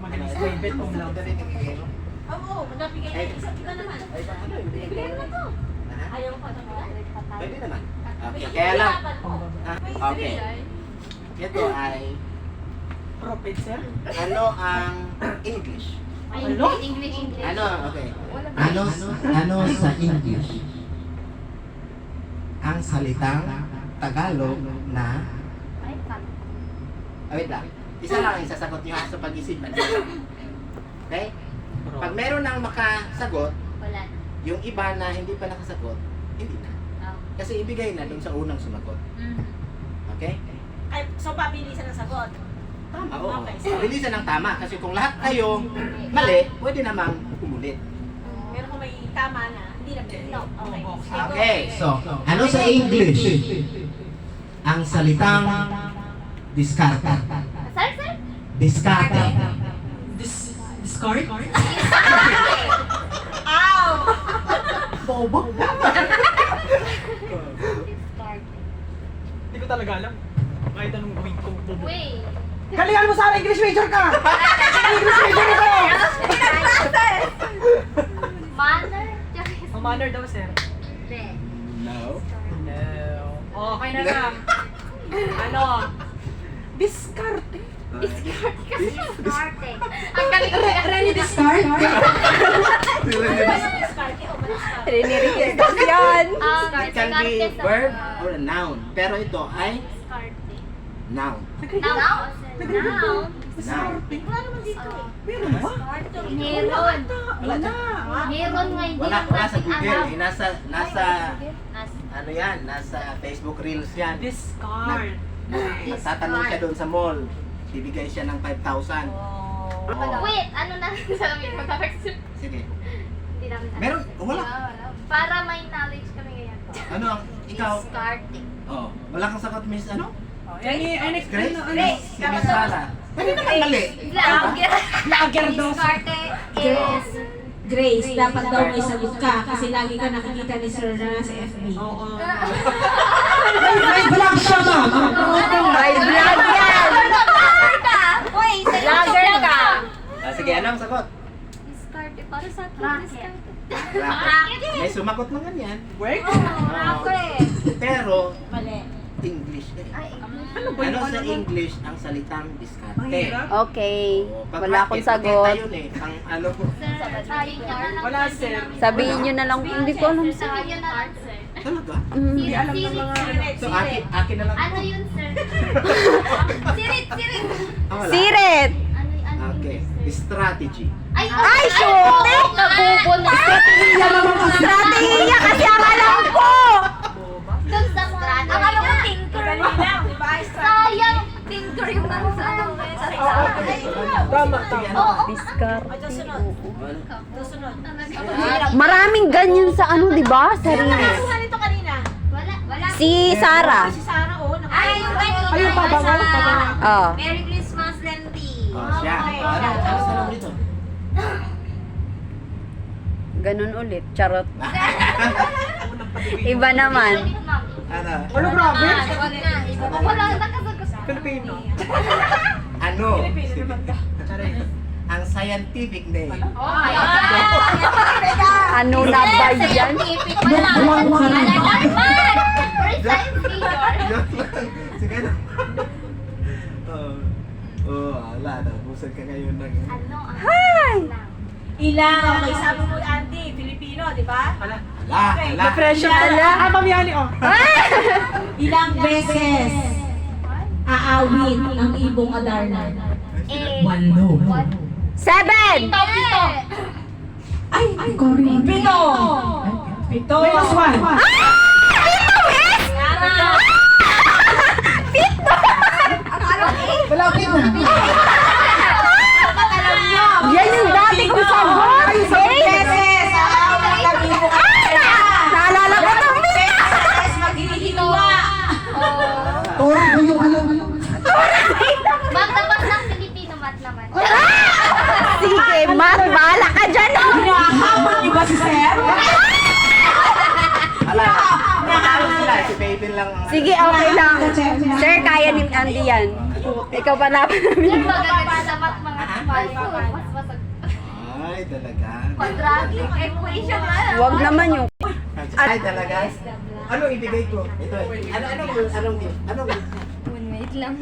Madaling sa ibet, umlaut. Oo, magpapigay na isang kita naman. Bigay mo na to. Ayaw pa na Pwede naman. Okay, kaya lang. Okay. Ito ay, Prophet, sir. ano ang English? Ano? English. Ano? Okay. Ano sa English? Ang salitang Tagalog na Wait lang. Isa lang ang sasagot nyo sa pag-isipan. Okay? Pag meron nang makasagot, Wala. yung iba na hindi pa nakasagot, hindi na. Kasi ibigay na dun sa unang sumagot. Okay? Ay, so pabilisan ang sagot. Tama, oo. Okay. Bilisan ng tama. Kasi kung lahat kayo mali, pwede namang umulit. Meron kung may tama na, hindi na bigay. Okay. Okay. So, ano sa English? Ang salitang diskarte. Sir? Diskarte. Discard? Ow! Bobo? Hindi ko talaga alam. Kahit anong gawin ko, bobo. Wait. Galingan mo sana, English major ka! English major ito! Manner? Ang manner daw, sir. Hindi. No. No. Okay na lang. Ano? Diskarte. Kasi diskarte. Ang galing Rene Descartes? diskarte o madiskarte? Rene Descartes yan! It can be verb or a noun. Pero ito ay Diskarte. noun. Now? Now? Noun. Wala naman dito eh. Meron ba? Meron. Wala dyan. Meron nga, hindi Wala lang sa natin Google. alam. Eh, nasa, ano yan, nasa Facebook Reels yan. Discard. Tatanong siya doon sa mall. Bibigay siya ng 5,000. Oo. Wait, ano na sabi mo? Sige. Hindi namin alam. Meron? Wala. Para may knowledge kami ngayon. Ano ang, ikaw? Diskarte. Oh, wala kang sagot, Miss ano? Explain Grace? na Si Miss Sara. Pwede naman mali. Lager daw. Diskarte is... Grace, dapat daw may sagot ka kasi lagi ka nakikita ni Sir na sa FB. Oo. May vlog siya, ma'am. May vlog yan! Uy, Vlogger ka. Sige, ano ang sagot? Diskarte. Para sa akin, diskarte. Racket. May sumagot na ganyan. Work? Racket. Pero, Mali. English eh. Ay, English. Ano ba Ano yung sa ano? English ang salitang diskarte? Mahirap. Okay. Oo, pag Wala akong racket, sagot. makita yun eh. Ang ano. Wala, sir. Sabihin nyo na lang. Hindi ko alam. Sabihin nyo na lang, sir. Talaga? Hindi alam ng mga... So, akin na lang. Ano yun, sir? Sirit! Ah, wala. Sirit! Ano Okay. yun, sir? Strategy. Ay, shoot! Nabubo na. Strategiya naman ang strategiya kasi ang alam ko! Boba? Doon sa strategy. Ang alam ko, tinker. Sayang, tinker yung nasa Tama, Sige, tama. ano? Diskarte. Susunod. Maraming ganyan sa ano, di ba? Sa reels. Nakakuha nito kanina. Wala. Si Sarah. Si Sarah, oh. Ay, Ayun, pabangal, pabangal. Oh. Merry Christmas, Lendy. Oh, siya. Okay. Ano sa loob dito? Ganun ulit. Charot. Iba naman. Ano? Ano, grabe? Wala, nakasagot. Filipino. Ano? Charay. Ang scientific name. Oh my God. Ano na ba yan? Scientific pa lang. Alaman! Precise figure. Sige na. Wala na. Busag ka ngayon ng... Ano ang Hi! ilang? Okay, sabi mo, Andy, Filipino, di ba? Wala. Ala. Na-pressure ko. Ah, mamiyani, oh. Ilang beses aawit ang ibong Adarna? Walo. 7! Pito. Ay, correct. 7! Minus 1. Wala ko yun. Yan yung dati ko sa board. 7 beses aawit ang ibong Adarna. Naalala ko ito. Beses maghihilwa. Tori ko yung alam. Magdapat ng Filipino mat naman. Sige, Matt, bahala ka dyan. Hinahabol niyo ba si Sir? Ala. Nakalo sila. Si Baby lang. Sige, okay lang. Sir, kaya ni Andy yan. Ikaw pa na namin. Yung magaganda sa mat mga sponsor. talaga. Quadratic equation na. Wag naman yung... Ay, talaga? Anong ibigay ko? Ito. Anong Wait lang.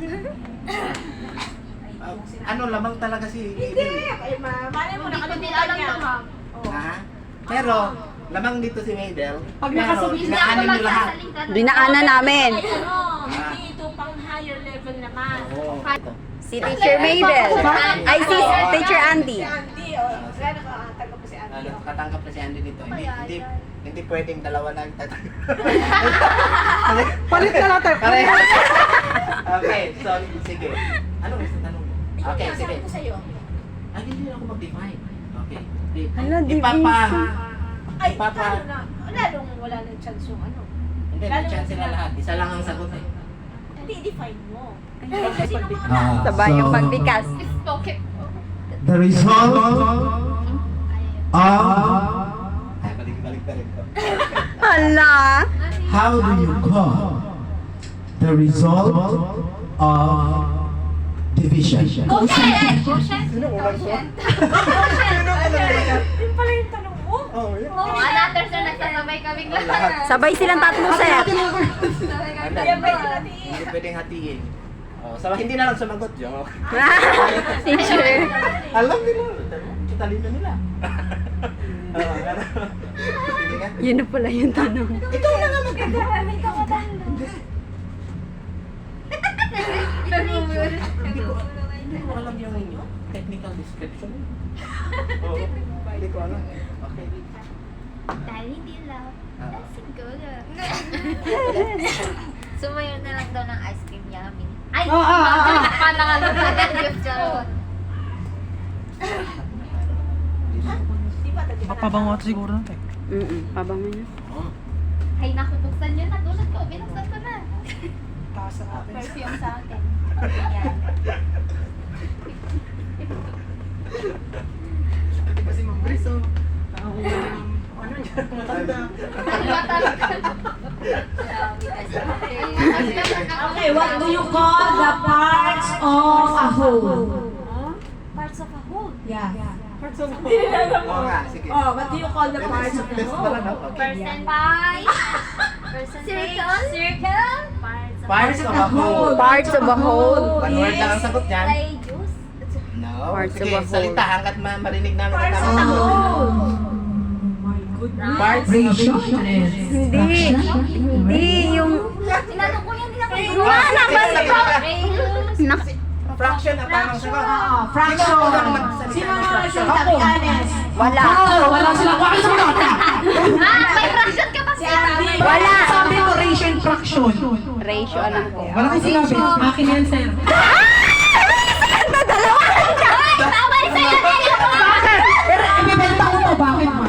ano lamang talaga si Hindi. Ay, malay mo, nakalimutan niya. Ha? Pero, lamang dito si Maydel. Pag Pero, nakasabit Hindi ako inaanin nyo lahat. magsasalita. Dinaanan namin. Ay, ano, hindi ito pang higher level naman. Oo. Ito. Si Teacher Maybel. Ay, si Teacher Andy. Si Andy, kaya nakatanggap po si Andy. Ano, katanggap na si Andy dito. Hindi pwedeng dalawa na ang tatanggap. Palit na natin. Okay, so, sige. Ano gusto tanong mo? Okay, sige. Sabi ko sa'yo. Ay, hindi ako mag-define. Okay. Hala, Ay, Ipapa... paano na? Lalong wala nang chance yung ano. Hindi, may chance sila lahat. Isa lang ang sagot eh. Hindi, define mo. Sabay yung pagbikas. Okay. The result of Ay, balik rin ko. Hala. how do you call the result of division? Quotient! Yun pala yung tanong mo. Oh, yeah. Oo, another sir, nagsasabay kami Lahat. Sabay silang tatlo, sir. Hindi pwedeng hatiin. Oh, hindi na lang sumagot, yo. Teacher. Alam nila. Talino nila. Ano? Sige nga. Yun na pala yung tanong. Ikaw na nga magkakaramay ka ka Hindi ko alam yung technical description. Oo. Hindi ko alam. Okay. Dahil hindi love, Ah. siguro. Sumayo na lang daw ng ice cream yummy. Ay! Panangalan na agad gift charot. Papabango siguro natin. Pabango niya. Oh. Ay, naku, buksan yun na. Tulad ko, binuksan ko na. Taas sa atin. Perfume sa akin. Ayan. Kasi Ma'am Grace, nakakuha ng ano dyan, matanda. Okay, what do you call the parts of a whole? Parts of a whole. Yeah. Parts of a Oo whole. nga, sige. Oh, what do you call the parts of a Test whole? pala, no? Okay. Percentage. Circle. Circle. Parts of a whole. Parts of a whole. One word lang ang sagot niyan. Play juice. No. Parts Sige, of a whole. salita hanggat marinig namin ang Parts of a tamang sagot. whole. My goodness. Parts of Ratio? Hindi. Hindi yung... Tinanong ko yan, hindi ako Nga naman sa... Nak... fraction ang tamang sagot. Fraction. Sino ang unang magsalita Sino ng ang fraction? nagsalita? Be honest. Wala. Wala sila. Bakit sila? May fraction ka ba? Si Andy. Wala. Sabi ko ration fraction. Ratio, alam ko. Wala kasi sinabi. Akin yan, sir. Tawal sa'yo! Pero ibibenta ko to. Bakit mo?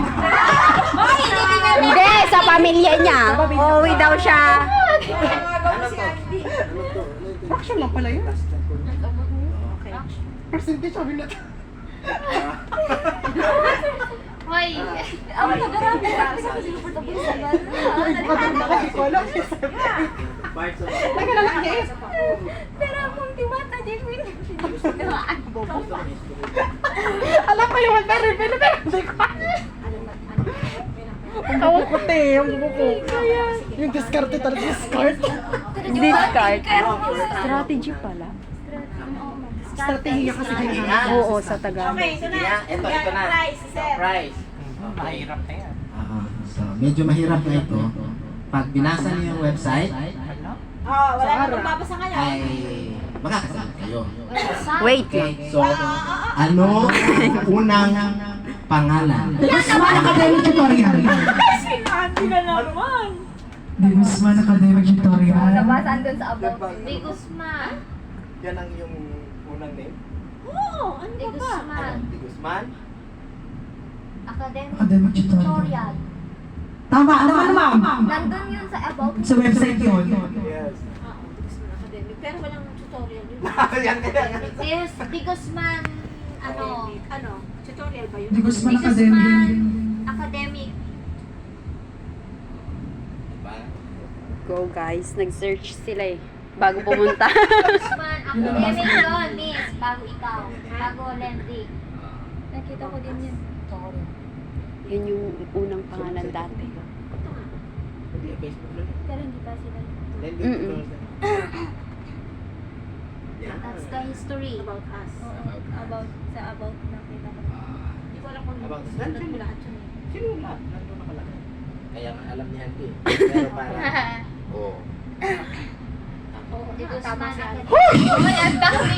Hindi, sa pamilya niya. Uuwi daw siya. Fraction lang pala yun. Okay. Percentage sabi na. Hoy! Ako nag-arami. Kasi comfortable sa Hindi ko alam. Parts of Teka na lang, yes. Pero kung timata, Jimmy. Alam ko yung pero hindi ko. Ang buko ko, te. Ang buko ko. Yung diskarte talaga. Discard. Discard. Strategy pala. Strategiya kasi Sige kailangan. nga. Oo, sa Tagalog. Sige nga. Ito na. Price. Mahirap na yan. So, medyo mahirap na ito. Pag binasa niyo yung website, Wala na Magbabasa ngayon. ay makakasagot kayo. Wait Okay, lang. so, ano unang pangalan? Guzman Academic Tutorial. Hindi ka naman. The Guzman Academic Tutorial. Nabasaan dun sa about. Di Guzman. Yan ang yung unang name. Oo, ano ba? Guzman. Di Guzman. Academic Academic tutorial. tutorial. Tama, ma'am. Nandun yun sa about. Sa website yun. Yes. Academic. Pero walang tutorial yun. Yan kaya. Yes, Di Guzman, ano, tutorial ba yun? The Guzman Di Guzman Academic. Academic. Go guys, nag-search sila eh. Bago pumunta. Guzman Academic yun, miss. Bago ikaw. Bago Lendy. Nakita ko din yun. Yun yung unang pangalan dati. Hindi, Facebook lang. Pero hindi pa sila. Hindi, Mm-mm. Yan. That's the history. About us. About nakita ko. Hindi ko alam kung About us. sunod mo lahat yun eh. Sino lahat? Nandun nakalagay. Kaya nga alam niya hindi. Pero para... Oo. Oo, dito tama si Ate.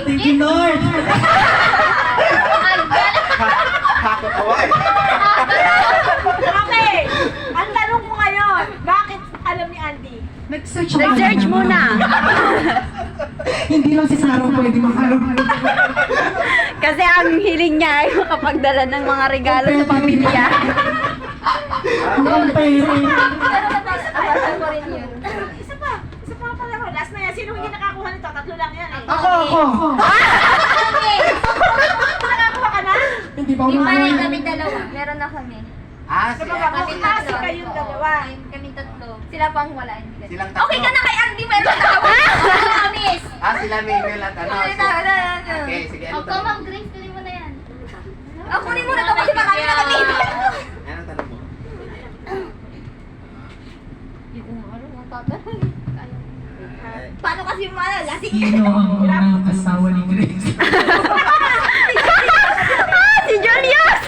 Thank you, Lord! Hakot away. Okay! Ang tanong ko ngayon, bakit alam ni Andy? Nag-search Nag-search muna. Hindi lang si Sarah pwede makaroon. Kasi ang hiling niya ay makapagdala ng mga regalo sa pamilya. Ang comparing. Alam ko rin yun. Isa pa pala ko. Last na yan. Sino hindi nakakuha nito? Tatlo lang yan eh. Ako! Nakakuha ka na? Hindi pa Di ba umakaroon. kami dalawa? Meron na kami. Si Kami tatlo. Kayong dalawa. Kami tatlo. Sila pang wala. Hindi ka. Silang tatlo. Okay ka na kay Andy, meron na ako. Miss. Sila Mabel at ano. Okay, sige. Ano Ako, tanong Ma'am mo? Grace, kunin mo na yan. Ako kunin mo na to kasi marami na kami. Anong tanong mo? Dito na ako, mga tatanungin. Paano kasi yung mga lasing? Sino ang unang asawa ni Grace? Si Julius!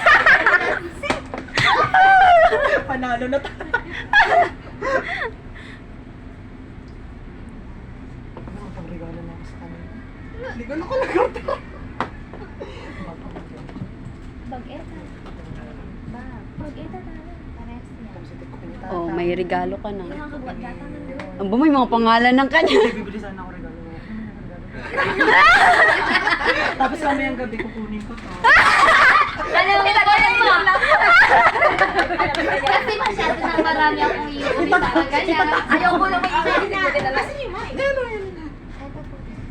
Panalo na tayo. Ano pang regalo na ako sa kanila? Regalo ko lang ito. Bag-eta. Bag-eta tayo. Parehas niya. Oh, may regalo ka na. Yung mga bata nandun. Ang may mga pangalan ng kanya. Bibili sana ako regalo. Tapos mamayang gabi kukunin ko to. Alam mo, kunin mo. Kasi masyado nang marami akong iuwi talaga. Kaya ayoko na may isa-isa na. Kasi yung mic.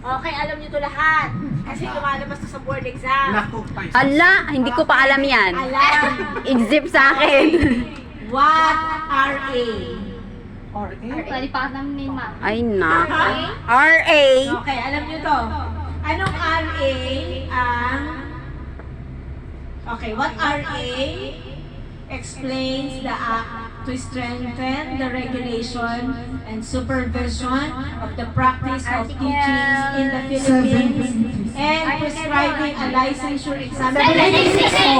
Okay, alam niyo to lahat. Kasi lumalabas to sa board exam. Naku. Ala, hindi ko pa alam yan. Alam. Exip sa akin. What are A? Or Pwede pa namin ni Ma. Ay na. RA. Okay, alam niyo to. Anong RA ang... Okay, what RA explains the act to strengthen the regulation and supervision of the practice of teaching in the Philippines and prescribing a licensure examination.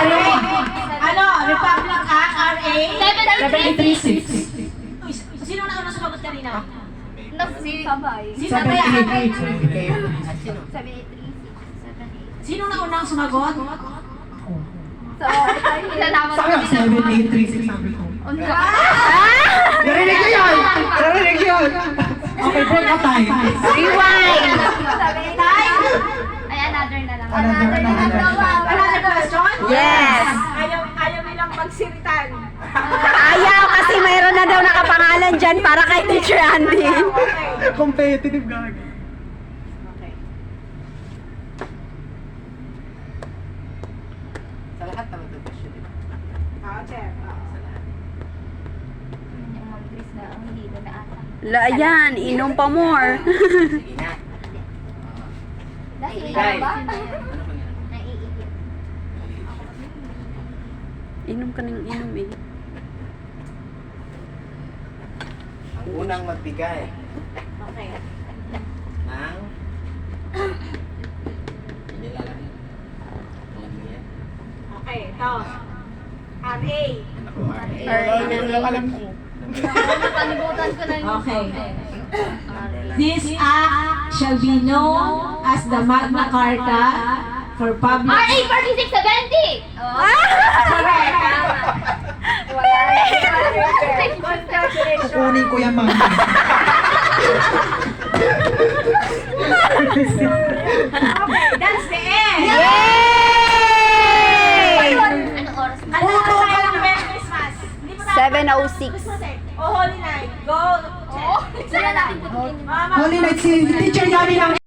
Ano? Republic Act, RA? 736. Sino na unang sumagot kanina? Sabay. Sino na kaya? 786. Sino? 783. Sino na unang sumagot? So, ilalaman ko din. 7836 sabi ko. Narinig ko yun! Narinig yun! Okay, break up tayo. Rewind. Ay, another na lang. Another question? Yes. Ayaw nilang magsiritan. Ayaw kasi mayroon na daw nakapangalan dyan para kay Teacher Andy. Okay. competitive gagi. Okay. Sa lahat naman ng question dito. Check. Sa lahat. Yung mga Grace na ang hindi na ata. La, yan, inom pa more. Sige na. Dahil Guys. ba? Ano pangyari? Naiigit. Inom ka ng inom eh. Ang unang magbigay Okay. ng... Hindi lang. Alam niyo yan. Okay, ito. RA. Ako, RA. Alam ko. Nakalimutan ko na yung Okay. This act shall be known as the Magna Carta for public... RA 4670! Correct. Kukunin ko yan mga. Okay, that's the end. Yay! Anong oras na? Ano na tayo ng Merry Christmas? Hindi mo na- 7:06. Christmas eh. Oh, Holy Night. Go. Sila natin putukin. Mama. Holy Night si Teacher Yami lang.